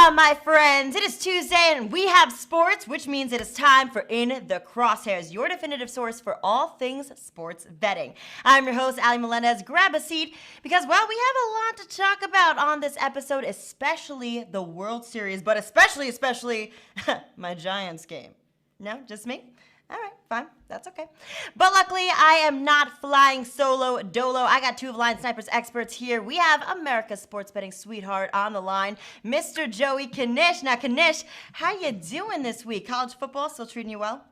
My friends, it is Tuesday and we have sports, which means it is time for In The Crosshairs, your definitive source for all things sports betting. I'm your host, Ali Melendez. Grab a seat because, well, we have a lot to talk about on this episode, especially the World Series, but especially my Giants game. No, just me? All right, fine. That's okay. But luckily, I am not flying solo dolo. I got two of Line Snipers experts here. We have America's sports betting sweetheart on the line, Mr. Joey Knish. Now, Knish, how you doing this week? College football still treating you well?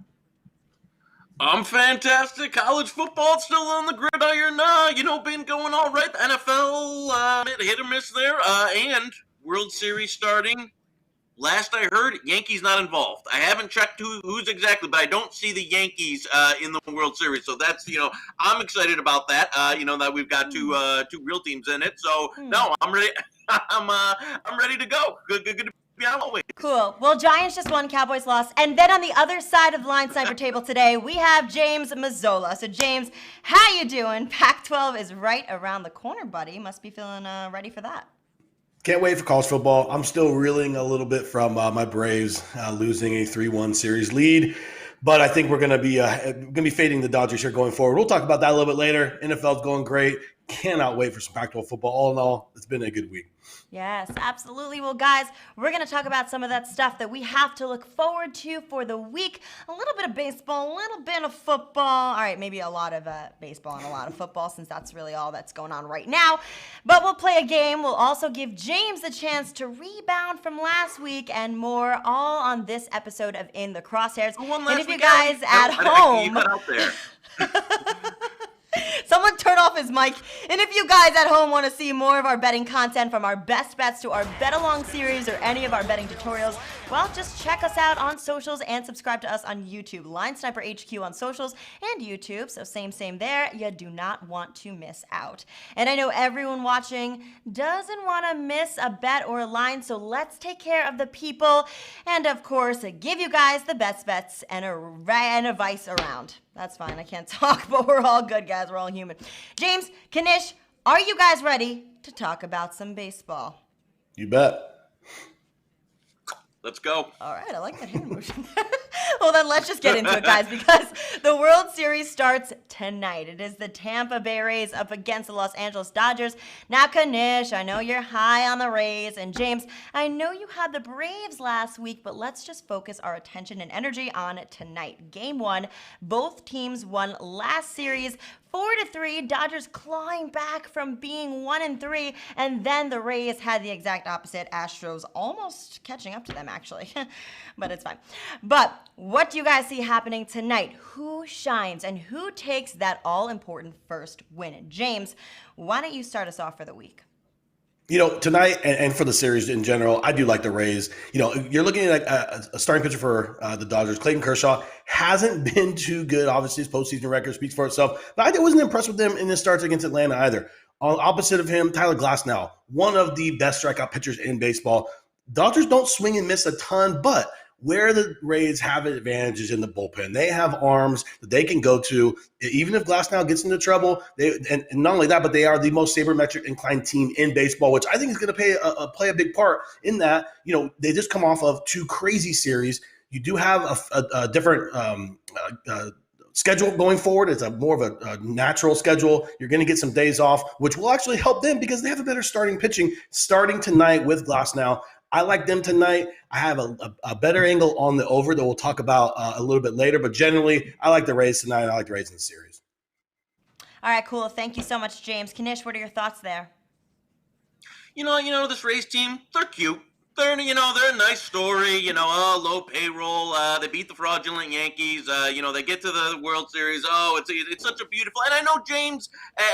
I'm fantastic. College football still on the gridiron. Been going all right. The NFL, hit or miss there. And World Series starting. Last I heard, Yankees not involved. I haven't checked who's exactly, but I don't see the Yankees in the World Series. So that's, I'm excited about that. That we've got two real teams in it. So no, I'm ready. I'm ready to go. Good to be on always. Cool. Well, Giants just won, Cowboys lost. And then on the other side of the Line Sniper table today, we have James Mazzola. So James, how you doing? Pac-12 is right around the corner, buddy. Must be feeling ready for that. Can't wait for college football. I'm still reeling a little bit from my Braves losing a 3-1 series lead, but I think we're going to be fading the Dodgers here going forward. We'll talk about that a little bit later. NFL's going great. Cannot wait for some Pac-12 football. All in all, it's been a good week. Yes, absolutely. Well, guys, we're going to talk about some of that stuff that we have to look forward to for the week. A little bit of baseball, a little bit of football. All right, maybe a lot of baseball and a lot of football, since that's really all that's going on right now. But we'll play a game. We'll also give James a chance to rebound from last week and more, all on this episode of In The Crosshairs. And if you guys at home... Someone turn off his mic. And if you guys at home want to see more of our betting content, from our best bets to our bet along series or any of our betting tutorials, well, just check us out on socials and subscribe to us on YouTube. Line Sniper HQ on socials and YouTube. So same there. You do not want to miss out. And I know everyone watching doesn't want to miss a bet or a line, so let's take care of the people and, of course, give you guys the best bets and advice around. That's fine. I can't talk, but we're all good, guys. We're all human. James, Knish, are you guys ready to talk about some baseball? You bet. Let's go. All right. I like that hand motion. Well, then let's just get into it, guys, because the World Series starts tonight. It is the Tampa Bay Rays up against the Los Angeles Dodgers. Now, Knish, I know you're high on the Rays, and James, I know you had the Braves last week, but let's just focus our attention and energy on tonight. Game 1, both teams won last series 4-3, Dodgers clawing back from being 1-3, and then the Rays had the exact opposite. Astros almost catching up to them, actually, but it's fine. But what do you guys see happening tonight? Who shines and who takes that all-important first win? James, why don't you start us off for the week? Tonight and for the series in general, I do like the Rays. You're looking at a starting pitcher for the Dodgers. Clayton Kershaw hasn't been too good. Obviously, his postseason record speaks for itself. But I wasn't impressed with him in his starts against Atlanta either. On opposite of him, Tyler Glasnow, one of the best strikeout pitchers in baseball. Dodgers don't swing and miss a ton, but where the Rays have advantages in the bullpen. They have arms that they can go to. Even if Glasnow gets into trouble, and not only that, but they are the most sabermetric inclined team in baseball, which I think is going to play a big part in that. They just come off of 2 crazy series. You do have a different schedule going forward. It's more of a natural schedule. You're going to get some days off, which will actually help them because they have a better starting pitching starting tonight with Glasnow. I like them tonight. I have a better angle on the over that we'll talk about a little bit later. But generally, I like the Rays tonight. I like the Rays in the series. All right, cool. Thank you so much, James. Knish, what are your thoughts there? This Rays team, they're cute. They're a nice story, low payroll. They beat the fraudulent Yankees. They get to the World Series. Oh, it's such a beautiful. And I know James,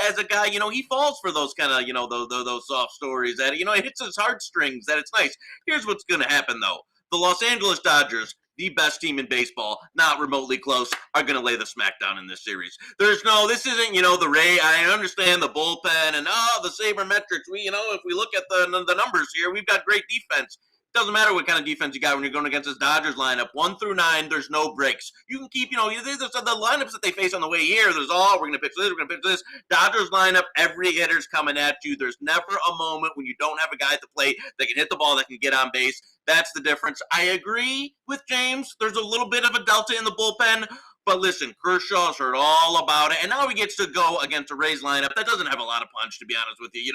as a guy, he falls for those kind of, those soft stories that, it hits his heartstrings, that it's nice. Here's what's going to happen, though. The Los Angeles Dodgers, the best team in baseball, not remotely close, are going to lay the smackdown in this series. This isn't, the Ray. I understand the bullpen and, the sabermetrics. If we look at the numbers here, we've got great defense. Doesn't matter what kind of defense you got when you're going against this Dodgers lineup. 1 through 9, there's no breaks. You can keep, there's the lineups that they face on the way here. There's we're going to pitch this, we're going to pitch this. Dodgers lineup, every hitter's coming at you. There's never a moment when you don't have a guy at the plate that can hit the ball, that can get on base. That's the difference. I agree with James. There's a little bit of a delta in the bullpen. But listen, Kershaw's heard all about it, and now he gets to go against a Rays lineup that doesn't have a lot of punch, to be honest with you.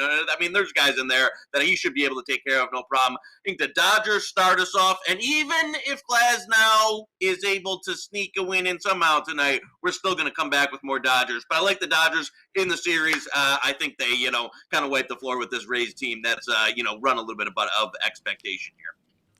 There's guys in there that he should be able to take care of, no problem. I think the Dodgers start us off, and even if Glasnow is able to sneak a win in somehow tonight, we're still going to come back with more Dodgers. But I like the Dodgers in the series. I think they, kind of wipe the floor with this Rays team that's, run a little bit of expectation here.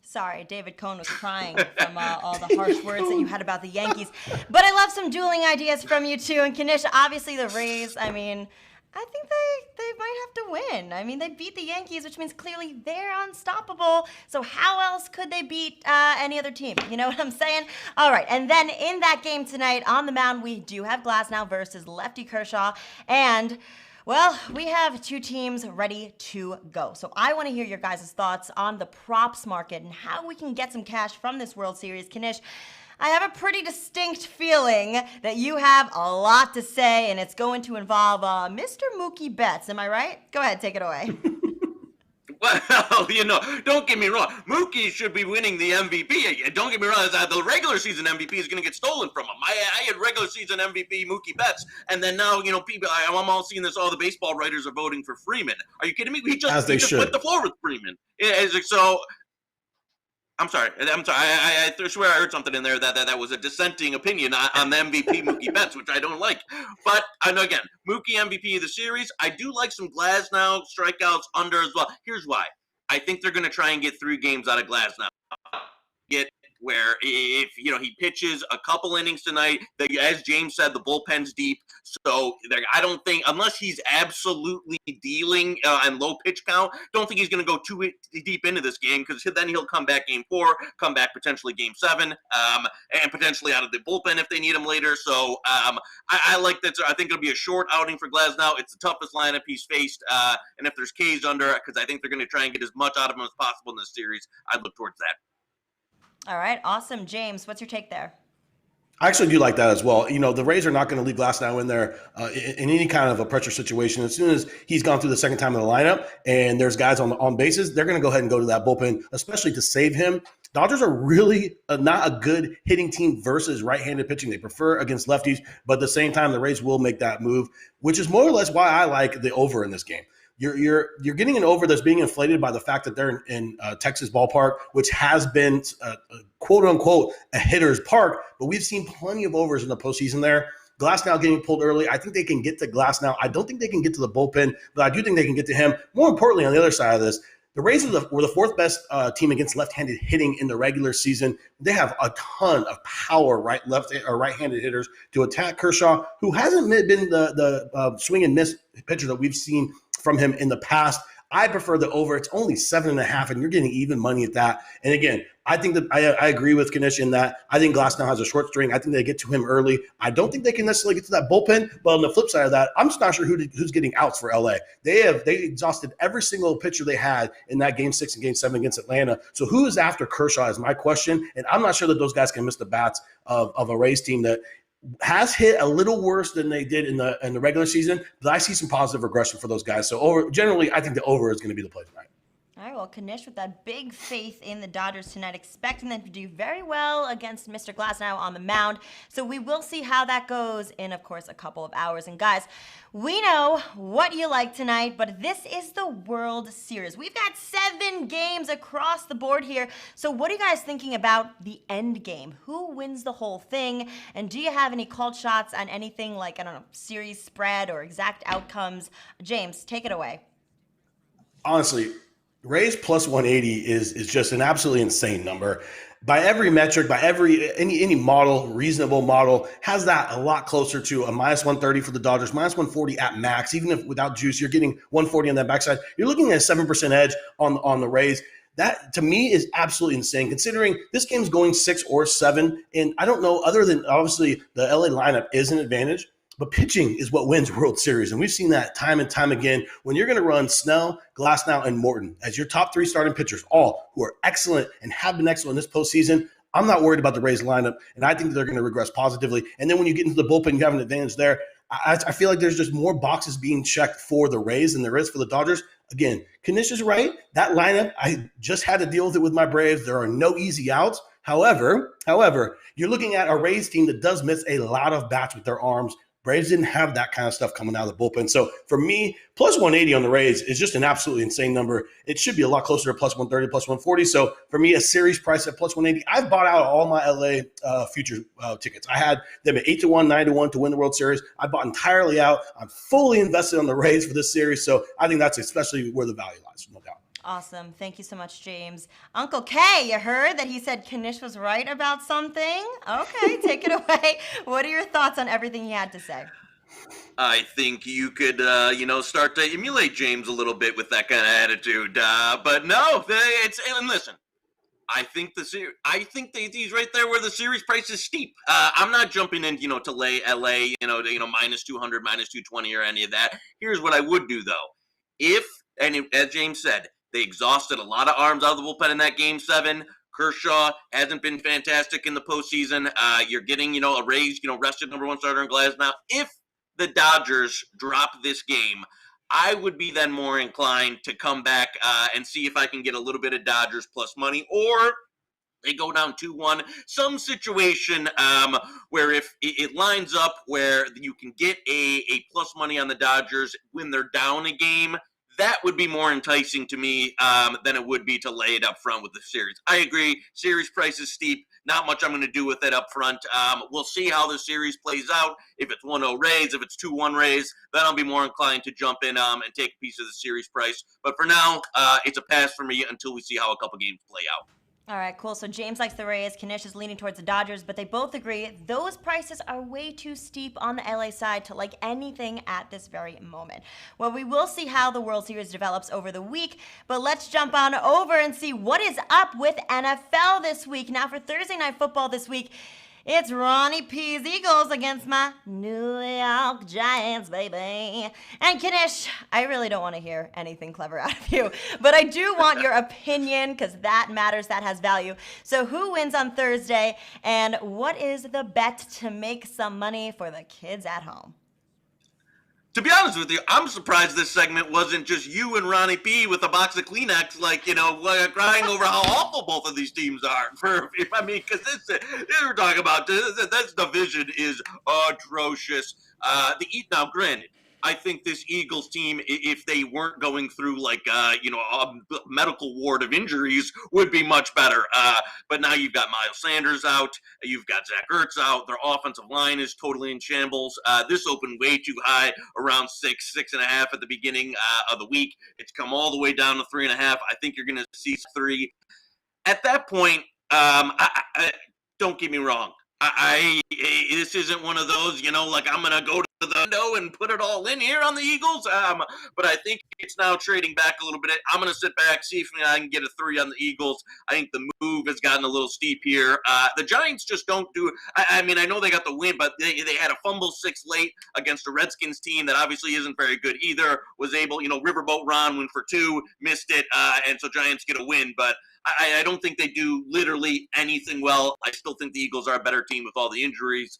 Sorry, David Cohn was crying from all the harsh words that you had about the Yankees. But I love some dueling ideas from you, too. And Knish, obviously the Rays, I think they might have to win. They beat the Yankees, which means clearly they're unstoppable. So how else could they beat any other team? You know what I'm saying? All right, and then in that game tonight on the mound, we do have Glasnow versus lefty Kershaw. And well, we have two teams ready to go. So I want to hear your guys' thoughts on the props market and how we can get some cash from this World Series. Knish, I have a pretty distinct feeling that you have a lot to say, and it's going to involve Mr. Mookie Betts. Am I right? Go ahead, take it away. Well, don't get me wrong. Mookie should be winning the MVP. Don't get me wrong. The regular season MVP is going to get stolen from him. I had regular season MVP Mookie Betts, and then now, people. I'm all seeing this. All the baseball writers are voting for Freeman. Are you kidding me? He just went the floor with Freeman. So. I'm sorry. I swear I heard something in there that was a dissenting opinion on the MVP Mookie Betts, which I don't like. But I know, again, Mookie MVP of the series. I do like some Glasnow strikeouts under as well. Here's why. I think they're going to try and get 3 games out of Glasnow. Where if he pitches a couple innings tonight, as James said, the bullpen's deep. So I don't think, unless he's absolutely dealing and low pitch count, don't think he's going to go too deep into this game, because then he'll come back game 4, come back potentially game 7, and potentially out of the bullpen if they need him later. So I like that. I think it'll be a short outing for Glasnow. It's the toughest lineup he's faced, and if there's K's under, because I think they're going to try and get as much out of him as possible in this series, I'd look towards that. All right, awesome. James, what's your take there? I actually do like that as well. The Rays are not going to leave Glasnow in there in any kind of a pressure situation. As soon as he's gone through the second time in the lineup and there's guys on bases, they're going to go ahead and go to that bullpen, especially to save him. Dodgers are really not a good hitting team versus right-handed pitching. They prefer against lefties, but at the same time, the Rays will make that move, which is more or less why I like the over in this game. You're getting an over that's being inflated by the fact that they're in Texas ballpark, which has been quote unquote a hitter's park, but we've seen plenty of overs in the postseason there. Glasnow getting pulled early. I think they can get to Glasnow. I don't think they can get to the bullpen, but I do think they can get to him. More importantly, on the other side of this, the Rays were the 4th best team against left-handed hitting in the regular season. They have a ton of power right-handed hitters to attack Kershaw, who hasn't been the swing and miss pitcher that we've seen from him in the past. I prefer the over. It's only 7.5, and you're getting even money at that. And again, I think that I agree with Knish in that I think Glasnow has a short string. I think they get to him early. I don't think they can necessarily get to that bullpen. But on the flip side of that, I'm just not sure who's getting outs for LA. They exhausted every single pitcher they had in that game 6 and game 7 against Atlanta. So who is after Kershaw is my question. And I'm not sure that those guys can miss the bats of a Rays team that has hit a little worse than they did in the regular season, but I see some positive regression for those guys. So generally, I think the over is going to be the play tonight. All right, well, Knish with that big faith in the Dodgers tonight, expecting them to do very well against Mr. Glasnow on the mound. So we will see how that goes in, of course, a couple of hours. And guys, we know what you like tonight, but this is the World Series. We've got 7 games across the board here. So what are you guys thinking about the end game? Who wins the whole thing? And do you have any called shots on anything like, I don't know, series spread or exact outcomes? James, take it away. Honestly, Rays plus 180 is just an absolutely insane number. By every metric, by any model, reasonable model, has that a lot closer to a minus 130 for the Dodgers, minus 140 at max. Even if without juice, you're getting 140 on that backside. You're looking at a 7% edge on the Rays. That, to me, is absolutely insane, considering this game's going 6 or 7. And I don't know, other than obviously the LA lineup is an advantage. but pitching is what wins World Series. And we've seen that time and time again. When you're going to run Snell, Glasnow, and Morton as your top 3 starting pitchers, all who are excellent and have been excellent this postseason, I'm not worried about the Rays lineup, and I think they're going to regress positively. And then when you get into the bullpen, you have an advantage there. I feel like there's just more boxes being checked for the Rays than there is for the Dodgers. Again, Knish is right. That lineup, I just had to deal with it with my Braves. There are no easy outs. However, you're looking at a Rays team that does miss a lot of bats with their arms. Braves didn't have that kind of stuff coming out of the bullpen. So for me, plus 180 on the Rays is just an absolutely insane number. It should be a lot closer to plus 130, plus 140. So for me, a series price at plus 180, I've bought out all my LA future tickets. I had them at 8-1, 9-1 to win the World Series. I bought entirely out. I'm fully invested on the Rays for this series. So I think that's especially where the value lies, no doubt. Awesome. Thank you so much, James. Uncle K, you heard that he said Knish was right about something? Okay, take it away. What are your thoughts on everything he had to say? I think you could, start to emulate James a little bit with that kind of attitude. But no, and listen, I think these right there where the series price is steep. I'm not jumping in, to lay LA, minus 200, minus 220 or any of that. Here's what I would do though. As James said, they exhausted a lot of arms out of the bullpen in that Game 7. Kershaw hasn't been fantastic in the postseason. You're getting, a Rays, rested number 1 starter in Glasnow. If the Dodgers drop this game, I would be then more inclined to come back and see if I can get a little bit of Dodgers plus money, or they go down 2-1. Some situation where if it lines up where you can get a plus money on the Dodgers when they're down a game, that would be more enticing to me than it would be to lay it up front with the series. I agree. Series price is steep. Not much I'm going to do with it up front. We'll see how the series plays out. If it's 1-0 Rays, if it's 2-1 Rays, then I'll be more inclined to jump in and take a piece of the series price. But for now, it's a pass for me until we see how a couple games play out. All right, cool. So James likes the Rays, Knish is leaning towards the Dodgers, but they both agree those prices are way too steep on the LA side to like anything at this very moment. Well, we will see how the World Series develops over the week, but let's jump on over and see what is up with NFL this week. Now, for Thursday Night Football this week, it's Ronnie P's Eagles against my New York Giants, baby. And Knish, I really don't want to hear anything clever out of you, but I do want your opinion because that matters, that has value. So who wins on Thursday, and what is the bet to make some money for the kids at home? To be honest with you, I'm surprised this segment wasn't just you and Ronnie P with a box of Kleenex, crying over how awful both of these teams are. Because we're talking about this division is atrocious. Now, granted, I think this Eagles team, if they weren't going through a medical ward of injuries, would be much better. But now you've got Miles Sanders out, you've got Zach Ertz out, their offensive line is totally in shambles. This opened way too high, around 6.5 at the beginning of the week. It's come all the way down to 3.5. I think you're going to see 3. At that point, don't get me wrong. This isn't one of those, I'm going to go to the window and put it all in here on the Eagles. But I think it's now trading back a little bit. I'm going to sit back, see if I can get a 3 on the Eagles. I think the move has gotten a little steep here. The Giants just don't do it. I know they got the win, but they had a fumble 6 late against a Redskins team that obviously isn't very good either. Was able, Riverboat Ron went for 2, missed it, and so Giants get a win. But I don't think they do literally anything well. I still think the Eagles are a better team with all the injuries.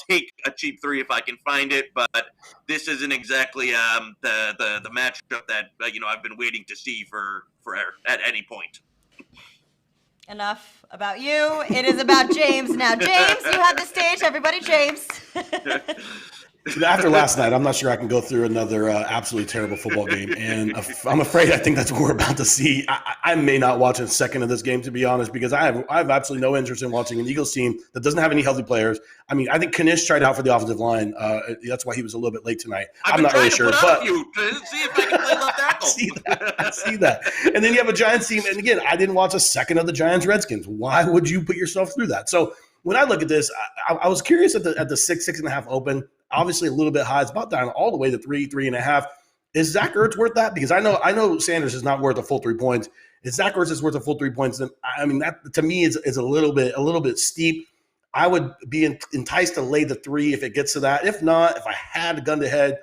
Take a cheap 3 if I can find it, but this isn't exactly the matchup that I've been waiting to see for at any point. Enough about you. It is about James now. James, you have the stage. Everybody, James. After last night, I'm not sure I can go through another absolutely terrible football game. And I'm afraid I think that's what we're about to see. I may not watch a second of this game, to be honest, because I have absolutely no interest in watching an Eagles team that doesn't have any healthy players. I think Knish tried out for the offensive line. That's why he was a little bit late tonight. I'm not really sure. But you to see if I can play left tackle. I see that. And then you have a Giants team. And again, I didn't watch a second of the Giants Redskins. Why would you put yourself through that? So when I look at this, I was curious at the 6.5 open. Obviously a little bit high. It's about down all the way to 3.5. Is Zach Ertz worth that? Because I know Sanders is not worth a full 3 points. If Zach Ertz is worth a full 3 points, then that to me is a little bit steep. I would be enticed to lay the 3 if it gets to that. If not, if I had a gun to head,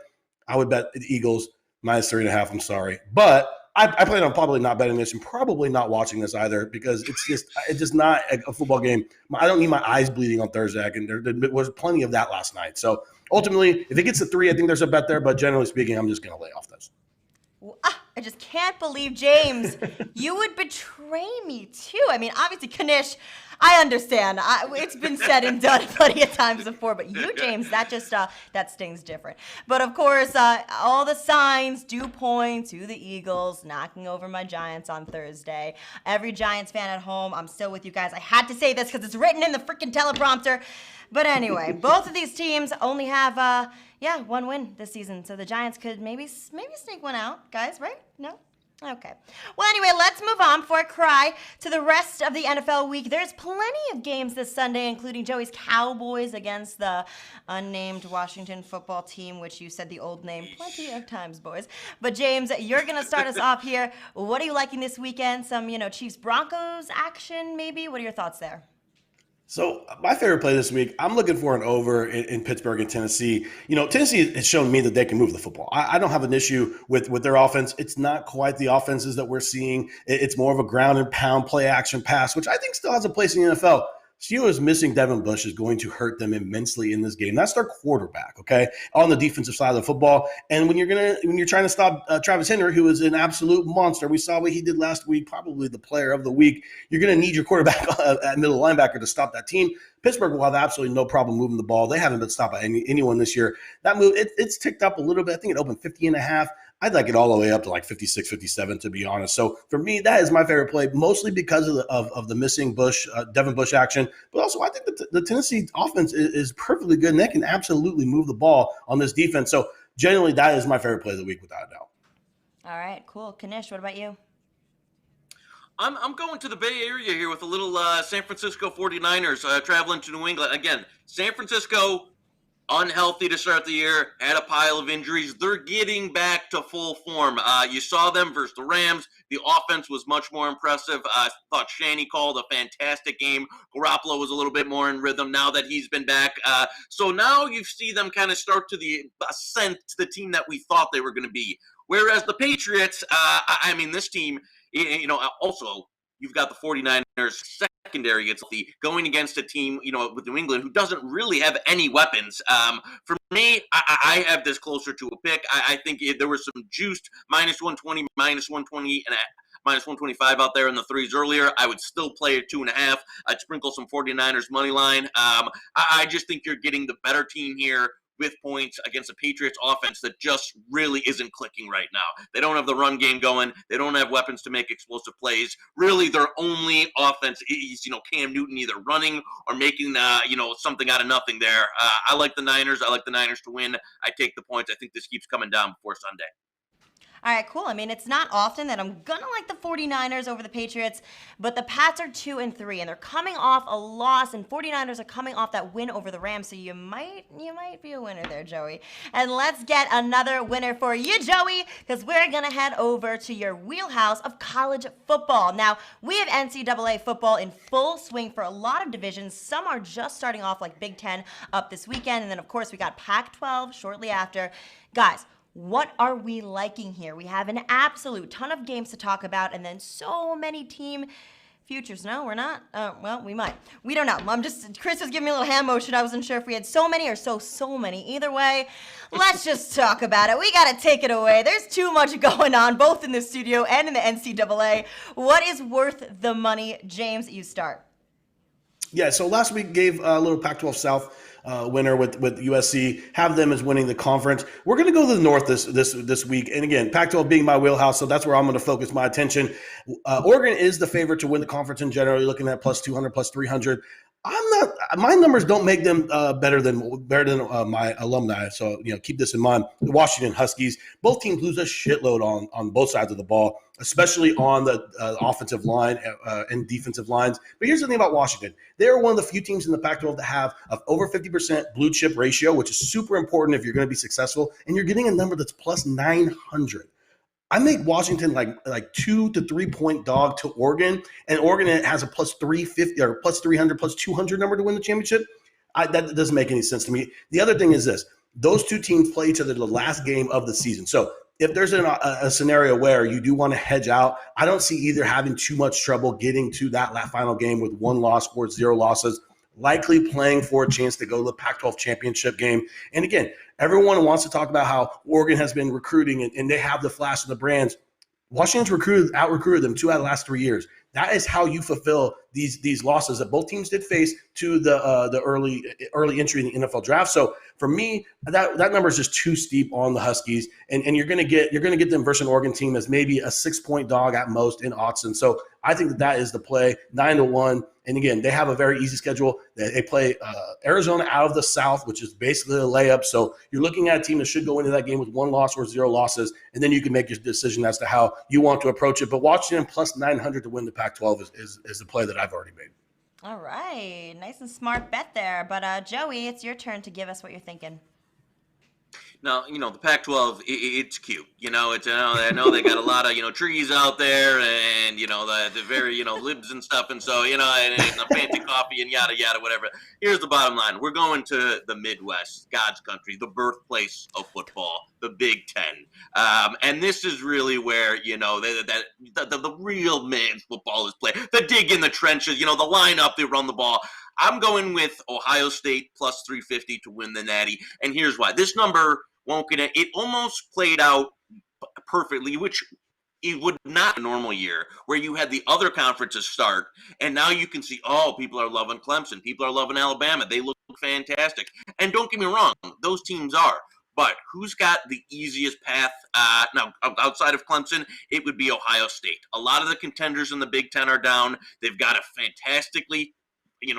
I would bet the Eagles minus 3.5. I'm sorry. But I plan on probably not betting this and probably not watching this either because it's just not a football game. I don't need my eyes bleeding on Thursday. There was plenty of that last night. So ultimately, if it gets to 3, I think there's a bet there. But generally speaking, I'm just going to lay off this. I just can't believe, James, you would betray me too. I mean, obviously, Knish, I understand. It's been said and done plenty of times before, but you, James, that just that stings different. But of course, all the signs do point to the Eagles knocking over my Giants on Thursday. Every Giants fan at home, I'm still with you guys. I had to say this because it's written in the freaking teleprompter. But anyway, both of these teams only have one win this season, so the Giants could maybe sneak one out, guys, right? No? Okay. Well, anyway, let's move on before I cry to the rest of the NFL week. There's plenty of games this Sunday, including Joey's Cowboys against the unnamed Washington football team, which you said the old name plenty of times, boys. But James, you're going to start us off here. What are you liking this weekend? Some, Chiefs-Broncos action, maybe? What are your thoughts there? So my favorite play this week, I'm looking for an over in Pittsburgh and Tennessee. Tennessee has shown me that they can move the football. I don't have an issue with their offense. It's not quite the offenses that we're seeing. It's more of a ground and pound play action pass, which I think still has a place in the NFL. Steelers missing Devin Bush is going to hurt them immensely in this game. That's their quarterback, okay, on the defensive side of the football. And when you're trying to stop Travis Henry, who is an absolute monster, we saw what he did last week, probably the player of the week. You're going to need your quarterback at middle linebacker to stop that team. Pittsburgh will have absolutely no problem moving the ball. They haven't been stopped by anyone this year. That move, it's ticked up a little bit. I think it opened 50.5. I'd like it all the way up to like 56, 57, to be honest. So for me, that is my favorite play, mostly because of the missing Devin Bush action. But also, I think that the Tennessee offense is perfectly good, and they can absolutely move the ball on this defense. So generally, that is my favorite play of the week, without a doubt. All right, cool. Knish, what about you? I'm going to the Bay Area here with a little San Francisco 49ers traveling to New England. Again, San Francisco, unhealthy to start the year, had a pile of injuries. They're getting back to full form. You saw them versus the Rams. The offense was much more impressive. I thought Shanny called a fantastic game. Garoppolo was a little bit more in rhythm now that he's been back. So now you see them kind of start to the ascent to the team that we thought they were going to be. Whereas the Patriots, this team, also you've got the 49ers secondary. It's going against a team, with New England who doesn't really have any weapons. For me, I have this closer to a pick. I think there was some juiced minus 120, minus 120, and minus 125 out there in the threes earlier. I would still play at 2.5. I'd sprinkle some 49ers money line. I just think you're getting the better team here with points against a Patriots offense that just really isn't clicking right now. They don't have the run game going. They don't have weapons to make explosive plays. Really, their only offense is, Cam Newton either running or making, something out of nothing there. I like the Niners. I like the Niners to win. I take the points. I think this keeps coming down before Sunday. All right, cool. I mean, it's not often that I'm going to like the 49ers over the Patriots, but the Pats are 2-3, and they're coming off a loss, and 49ers are coming off that win over the Rams, so you might be a winner there, Joey. And let's get another winner for you, Joey, because we're going to head over to your wheelhouse of college football. Now, we have NCAA football in full swing for a lot of divisions. Some are just starting off, like Big Ten up this weekend, and then, of course, we got Pac-12 shortly after. Guys, what are we liking here? We have an absolute ton of games to talk about, and then so many team futures. No, we're not. Well, we might. We don't know. Chris was giving me a little hand motion. I wasn't sure if we had so many or so many. Either way, let's just talk about it. We got to take it away. There's too much going on, both in the studio and in the NCAA. What is worth the money? James, you start. Yeah, so last week gave a little Pac-12 South winner with USC, have them as winning the conference. We're going to go to the North this week. And again, Pac-12 being my wheelhouse, so that's where I'm going to focus my attention. Oregon is the favorite to win the conference in general. You're looking at plus 200, plus 300. My numbers don't make them better than my alumni. So, keep this in mind. The Washington Huskies, both teams lose a shitload on both sides of the ball, especially on the offensive line and defensive lines. But here's the thing about Washington. They're one of the few teams in the Pac-12 that have of over 50% blue chip ratio, which is super important if you're going to be successful. And you're getting a number that's plus 900. I make Washington like 2 to 3 point dog to Oregon, and Oregon has a plus 350 or plus 300 plus 200 number to win the championship. That doesn't make any sense to me. The other thing is this: those two teams play each other the last game of the season. So if there's a scenario where you do want to hedge out, I don't see either having too much trouble getting to that final game with 1 loss or 0 losses, likely playing for a chance to go to the Pac-12 championship game. And again, everyone wants to talk about how Oregon has been recruiting and they have the flash of the brands. Washington's out-recruited them 2 out of the last 3 years. That is how you fulfill these losses that both teams did face to the early entry in the NFL draft. So for me, that number is just too steep on the Huskies, and you're gonna get them versus an Oregon team as maybe a 6-point dog at most in Autzen. So I think that is the play, 9-1. And again, they have a very easy schedule. They play Arizona out of the South, which is basically a layup. So you're looking at a team that should go into that game with 1 loss or 0 losses, and then you can make your decision as to how you want to approach it. But Washington plus 900 to win the Pac-12 is the play that I've already made. All right. Nice and smart bet there. But Joey, it's your turn to give us what you're thinking. Now, the Pac-12, it's cute. I know they got a lot of, trees out there and, the very, libs and stuff. And so, and fancy coffee and yada, yada, whatever. Here's the bottom line. We're going to the Midwest, God's country, the birthplace of football, the Big Ten. And this is really where, the real man's football is played. The dig in the trenches, the lineup, they run the ball. I'm going with Ohio State plus 350 to win the Natty. And here's why. This number won't get it. It almost played out perfectly, which it would not a normal year where you had the other conferences start. And now you can see, people are loving Clemson. People are loving Alabama. They look fantastic. And don't get me wrong, those teams are. But who's got the easiest path? Now, outside of Clemson, it would be Ohio State. A lot of the contenders in the Big Ten are down. They've got a fantastically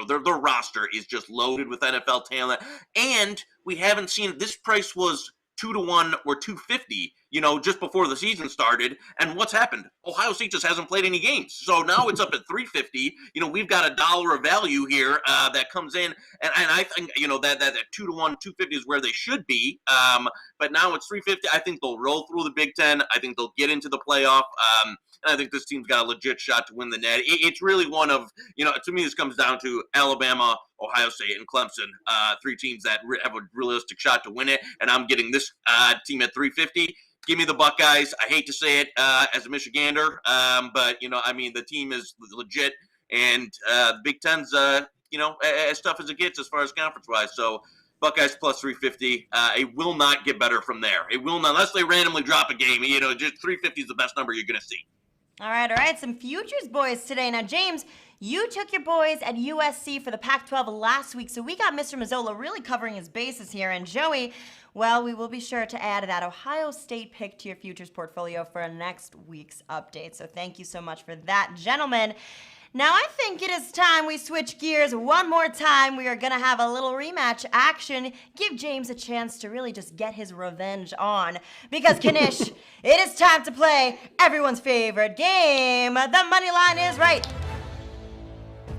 their roster is just loaded with NFL talent. And we haven't seen, this price was 2-1 or 250, just before the season started. And what's happened? Ohio State just hasn't played any games. So now it's up at 350. We've got $1 of value here that comes in. And I think, that 2-1, 250 is where they should be. But now it's 350. I think they'll roll through the Big Ten. I think they'll get into the playoff. And I think this team's got a legit shot to win the Natty. It's really one of, to me, this comes down to Alabama, Ohio State, and Clemson, 3 teams that have a realistic shot to win it. And I'm getting this team at 350. Give me the Buckeyes. I hate to say it as a Michigander, but, the team is legit. And the Big Ten's, as tough as it gets as far as conference-wise. So Buckeyes plus 350. It will not get better from there. It will not, unless they randomly drop a game. Just 350 is the best number you're going to see. All right. Some futures boys today. Now, James, you took your boys at USC for the Pac-12 last week, so we got Mr. Mazzola really covering his bases here. And Joey, well, we will be sure to add that Ohio State pick to your futures portfolio for next week's update. So thank you so much for that, gentlemen. Now, I think it is time we switch gears one more time. We are going to have a little rematch action. Give James a chance to really just get his revenge on. Because, Knish, it is time to play everyone's favorite game. The money line is right.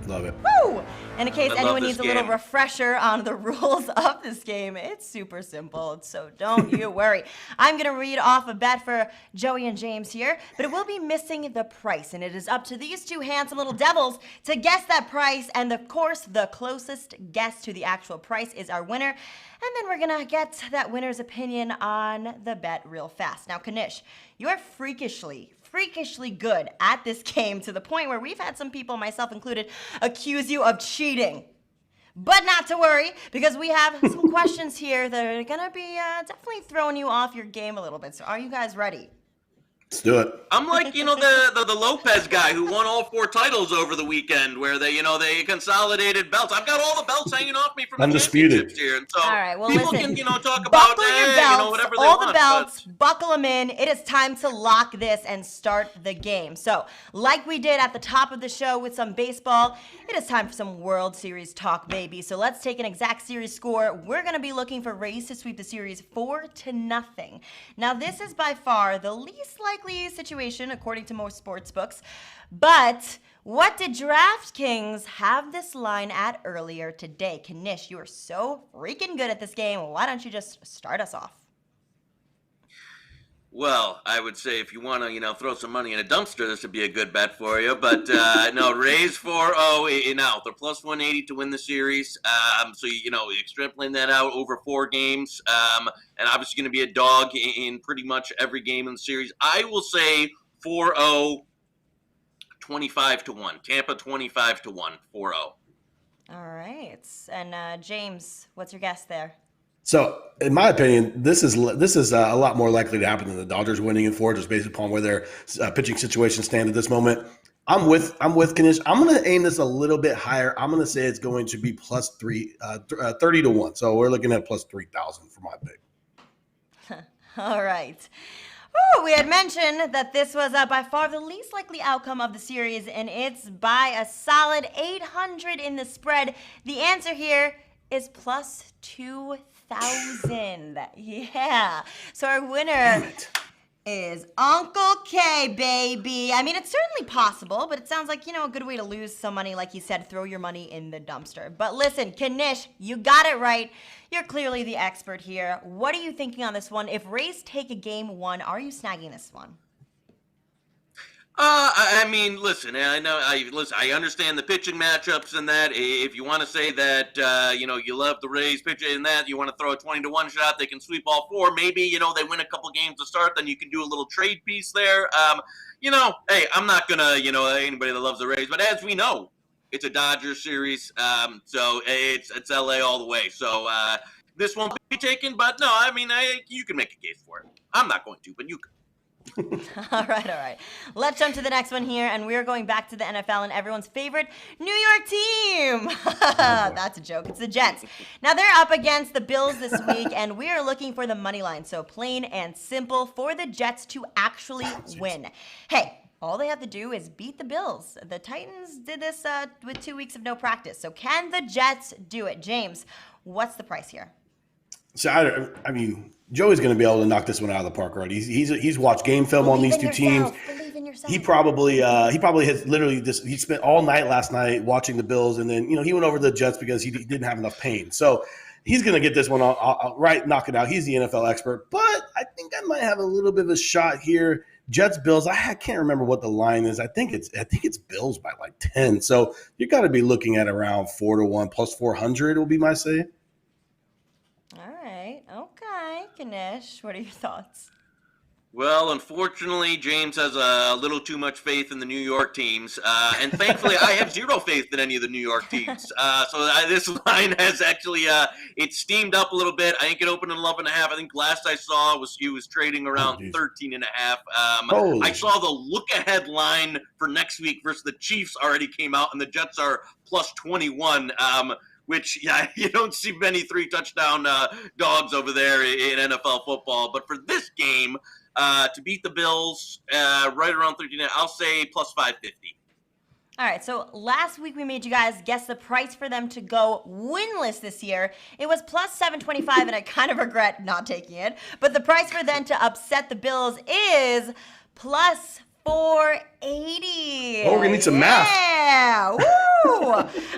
Love it. Woo! And in case anyone needs a little refresher on the rules of this game, it's super simple, so don't you worry. I'm going to read off a bet for Joey and James here, but it will be missing the price, and it is up to these 2 handsome little devils to guess that price, and of course, the closest guess to the actual price is our winner, and then we're going to get that winner's opinion on the bet real fast. Now, Knish, you're freakishly good at this game to the point where we've had some people, myself included, accuse you of cheating. But not to worry, because we have some questions here that are going to be definitely throwing you off your game a little bit. So are you guys ready? Let's do it. I'm like, the Lopez guy who won all 4 titles over the weekend, where they consolidated belts. I've got all the belts hanging off me from Undisputed. the championships here, and so all right, well, people listen, can, talk about buckle your belts, whatever they all want. the belts, buckle them in. It is time to lock this and start the game. So, like we did at the top of the show with some baseball, it is time for some World Series talk, baby. So let's take an exact series score. We're going to be looking for Rays to sweep the series 4-0. Now, this is by far the least likely situation according to most sports books. But what did DraftKings have this line at earlier today? Knish, you are so freaking good at this game. Why don't you just start us off? Well, I would say if you want to, throw some money in a dumpster, this would be a good bet for you. But no, Rays 4-0 now. They're plus 180 to win the series. So, extrapolating that out over 4 games, and obviously going to be a dog in pretty much every game in the series. I will say 4-0, 25 to 1. Tampa 25 to 1, 4-0. All right. And James, what's your guess there? So, in my opinion, this is a lot more likely to happen than the Dodgers winning in 4, just based upon where their pitching situation stand at this moment. I'm with Knish. I'm going to aim this a little bit higher. I'm going to say it's going to be plus 30 to 1. So we're looking at plus 3,000 for my pick. All right. We had mentioned that this was by far the least likely outcome of the series, and it's by a solid 800 in the spread. The answer here is plus 2,000. Yeah. So our winner is Uncle K, baby. I mean, it's certainly possible, but it sounds like, a good way to lose some money. Like you said, throw your money in the dumpster. But listen, Knish, you got it right. You're clearly the expert here. What are you thinking on this one? If Rays take a game 1, are you snagging this one? I mean, listen. I understand the pitching matchups and that. If you want to say that, you love the Rays pitching and that, you want to throw a 20 to 1 shot, they can sweep all 4. Maybe they win a couple games to start, then you can do a little trade piece there. Hey, I'm not gonna, anybody that loves the Rays, but as we know, it's a Dodgers series, so it's LA all the way. So this won't be taken, but no, I mean, you can make a case for it. I'm not going to, but you can. All right. Let's jump to the next one here, and we're going back to the NFL and everyone's favorite New York team. That's a joke. It's the Jets. Now, they're up against the Bills this week, and we are looking for the money line. So plain and simple for the Jets to actually win. Hey, all they have to do is beat the Bills. The Titans did this with 2 weeks of no practice. So can the Jets do it? James, what's the price here? So, I mean, Joey's going to be able to knock this one out of the park, right? He's watched game film on these two teams. He probably has literally he spent all night last night watching the Bills, and then he went over to the Jets because he didn't have enough pain. So he's going to get this one right, knock it out. He's the NFL expert, but I think I might have a little bit of a shot here. Jets Bills. I can't remember what the line is. I think it's Bills by like 10. So you got to be looking at around 4 to 1 plus 400 will be my say. All right. Okay. Knish, what are your thoughts? Well, unfortunately, James has a little too much faith in the New York teams, and thankfully, I have zero faith in any of the New York teams. So this line has actually it steamed up a little bit. I think it opened at 11.5. I think last I saw he was trading around 13.5. I saw the look-ahead line for next week versus the Chiefs already came out, and the Jets are plus 21. Which, you don't see many 3-touchdown dogs over there in NFL football. But for this game, to beat the Bills right around 13, I'll say plus 550. All right, so last week we made you guys guess the price for them to go winless this year. It was plus 725, and I kind of regret not taking it. But the price for them to upset the Bills is plus 480. Oh, we're going to need some math. Yeah. Woo!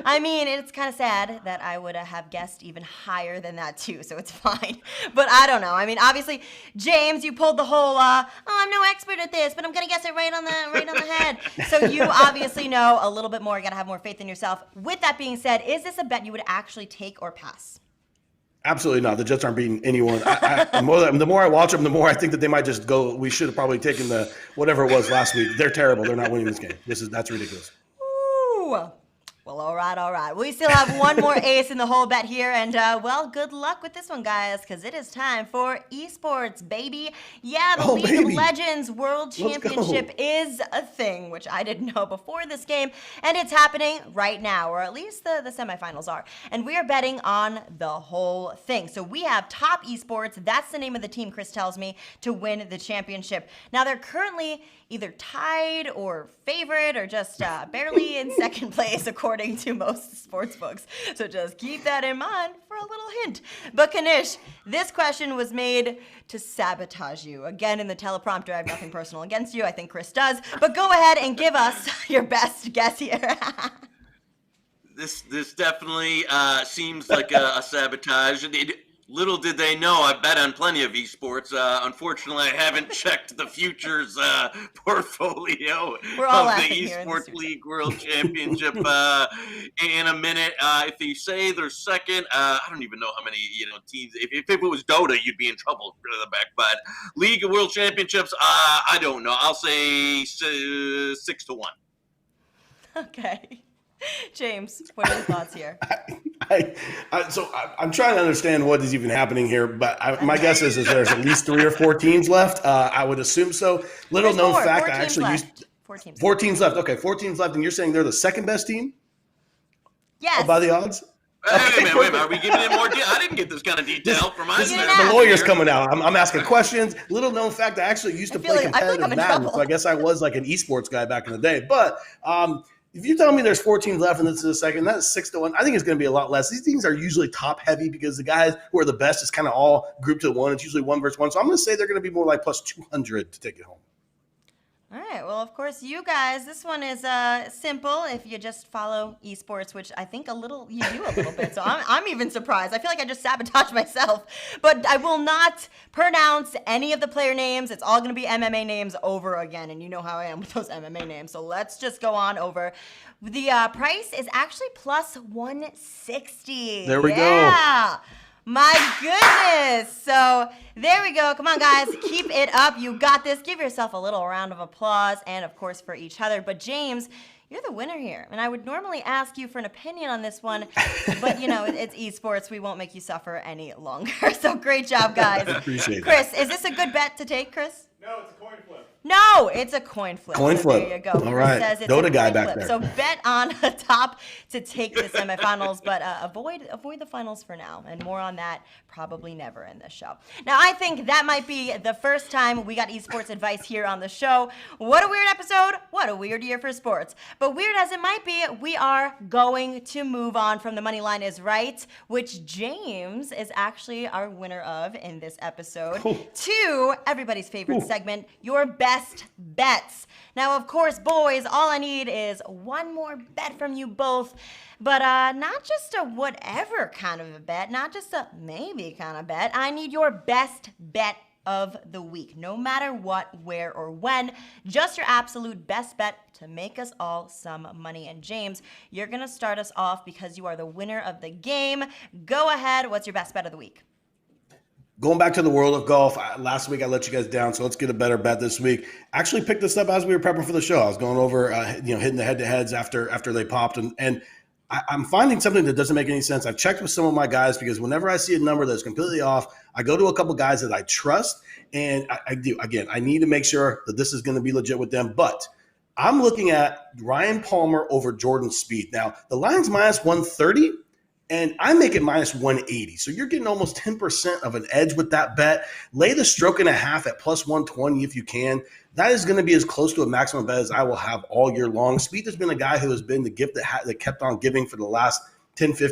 I mean, it's kind of sad that I would have guessed even higher than that too, so it's fine. But I don't know. I mean, obviously, James, you pulled the whole, I'm no expert at this, but I'm going to guess it right on the head. So you obviously know a little bit more. You got to have more faith in yourself. With that being said, is this a bet you would actually take or pass? Absolutely not. The Jets aren't beating anyone. The more I watch them, the more I think that they might just go. We should have probably taken the whatever it was last week. They're terrible. They're not winning this game. That's ridiculous. Ooh. Well, all right. We still have one more ace in the whole bet here, and good luck with this one, guys, because it is time for esports, baby. Yeah, the League of Legends World Championship is a thing, which I didn't know before this game, and it's happening right now, or at least the semifinals are, and we are betting on the whole thing. So we have Top Esports, that's the name of the team, Chris tells me, to win the championship. Now, they're currently either tied or favorite or just barely in second place, according to most sports books. So just keep that in mind for a little hint. But Knish, this question was made to sabotage you. Again, in the teleprompter, I have nothing personal against you. I think Chris does. But go ahead and give us your best guess here. This definitely seems like a sabotage. Little did they know, I bet on plenty of esports. Unfortunately, I haven't checked the futures portfolio We're all of the laughing here in the Esports studio. League World Championship in a minute. If you say they're second, I don't even know how many teams. If it was Dota, you'd be in trouble for the back. But League of World Championships, I don't know. I'll say 6-1. Okay. James, what are your thoughts here? I'm trying to understand what is even happening here, but my guess is there's at least 3 or 4 teams left. I would assume so. Little known fact, I actually used 4 teams left. Okay, 4 teams left, and you're saying they're the second best team? Yes. By the odds? Wait a minute. Are we giving it more detail? I didn't get this kind of detail from my The lawyer's coming out. I'm asking questions. Little known fact, I actually used to play competitive Madden, so I guess I was like an esports guy back in the day. But if you tell me there's 4 teams left and this is the second, that's 6-1. I think it's going to be a lot less. These teams are usually top heavy because the guys who are the best is kind of all grouped to one. It's usually 1 versus 1. So I'm going to say they're going to be more like plus 200 to take it home. All right. Well, of course, you guys, this one is simple if you just follow esports, which I think you do a little bit. So I'm even surprised. I feel like I just sabotaged myself. But I will not pronounce any of the player names. It's all going to be MMA names over again. And you know how I am with those MMA names. So let's just go on over. The price is actually plus 160. There we go. Yeah. My goodness. So there we go. Come on, guys. Keep it up. You got this. Give yourself a little round of applause and, of course, for each other. But, James, you're the winner here. And I would normally ask you for an opinion on this one. But, it's esports. We won't make you suffer any longer. So great job, guys. Appreciate Chris, is this a good bet to take, Chris? No, it's a coin flip. No, it's a coin flip. Coin So flip. There you go. All right. Says it's Dota a guy coin back flip. there. So bet on the top to take the semifinals, but avoid the finals for now. And more on that probably never in this show. Now, I think that might be the first time we got esports advice here on the show. What a weird episode. What a weird year for sports. But weird as it might be, we are going to move on from the Moneyline is Right, which James is actually our winner of in this episode, to everybody's favorite segment, Your Best Bets. Now, of course, boys, all I need is one more bet from you both, but not just a whatever kind of a bet, not just a maybe kind of bet. I need your best bet of the week, no matter what, where, or when, just your absolute best bet to make us all some money. And James, you're going to start us off because you are the winner of the game. Go ahead. What's your best bet of the week? Going back to the world of golf, last week I let you guys down, so let's get a better bet this week. Actually picked this up as we were prepping for the show. I was going over, hitting the head-to-heads after they popped, and I'm finding something that doesn't make any sense. I've checked with some of my guys because whenever I see a number that's completely off, I go to a couple guys that I trust, and I do. Again, I need to make sure that this is going to be legit with them, but I'm looking at Ryan Palmer over Jordan Spieth. Now, the line's minus 130. And I make it minus 180. So you're getting almost 10% of an edge with that bet. Lay the stroke and a half at plus 120 if you can. That is going to be as close to a maximum bet as I will have all year long. Spieth has been a guy who has been the gift that kept on giving for the last 2 to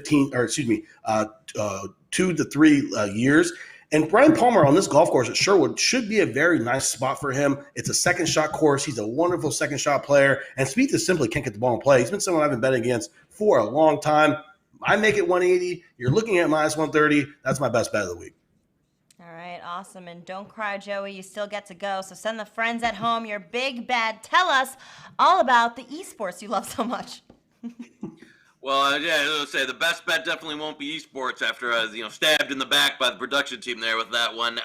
3 years. And Brian Palmer on this golf course at Sherwood should be a very nice spot for him. It's a second shot course. He's a wonderful second shot player. And Spieth just simply can't get the ball in play. He's been someone I've been betting against for a long time. I make it 180. You're looking at minus 130. That's my best bet of the week. All right, awesome. And don't cry, Joey. You still get to go. So send the friends at home your big bet. Tell us all about the esports you love so much. Well, let's say the best bet definitely won't be esports after I was, stabbed in the back by the production team there with that one.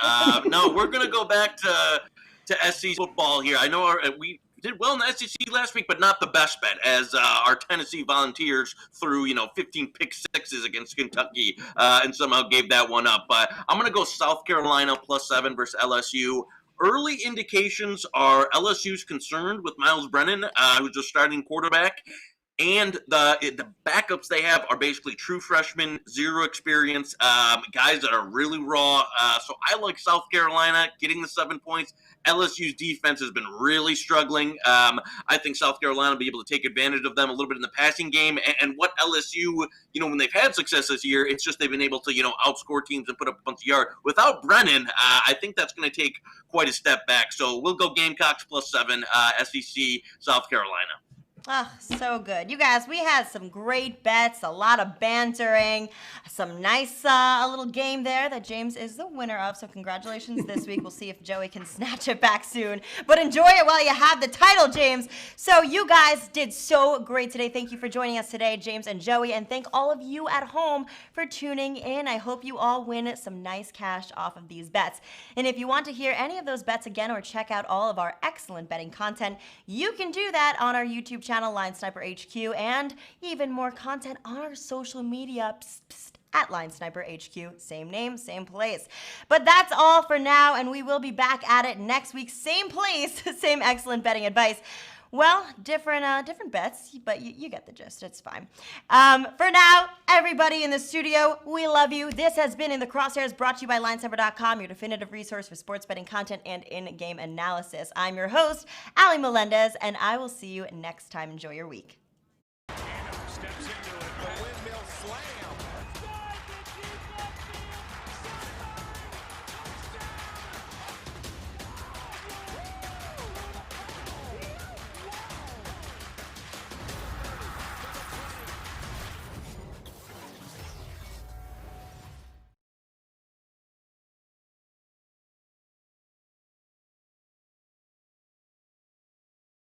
No, we're gonna go back to SC football here. I know we did well in the SEC last week, but not the best bet, as our Tennessee Volunteers threw 15 pick sixes against Kentucky and somehow gave that one up. But I'm gonna go South Carolina +7 versus LSU. Early indications are LSU's concerned with Miles Brennan, who's a starting quarterback. And the backups they have are basically true freshmen, zero experience, guys that are really raw. So I like South Carolina getting the 7 points. LSU's defense has been really struggling. I think South Carolina will be able to take advantage of them a little bit in the passing game. And what LSU, when they've had success this year, it's just they've been able to, outscore teams and put up a bunch of yards. Without Brennan, I think that's going to take quite a step back. So we'll go Gamecocks +7, SEC, South Carolina. Oh, so good. You guys, we had some great bets, a lot of bantering, some nice, a little game there that James is the winner of. So congratulations this week. We'll see if Joey can snatch it back soon. But enjoy it while you have the title, James. So you guys did so great today. Thank you for joining us today, James and Joey. And thank all of you at home for tuning in. I hope you all win some nice cash off of these bets. And if you want to hear any of those bets again or check out all of our excellent betting content, you can do that on our YouTube channel, Line Sniper HQ, and even more content on our social media at Line Sniper HQ. Same name, same place. But that's all for now, and we will be back at it next week. Same place, same excellent betting advice. Well, different bets, but you get the gist. It's fine. For now, everybody in the studio, we love you. This has been In The Crosshairs, brought to you by LineSniper.com, your definitive resource for sports betting content and in-game analysis. I'm your host, Ali Melendez, and I will see you next time. Enjoy your week.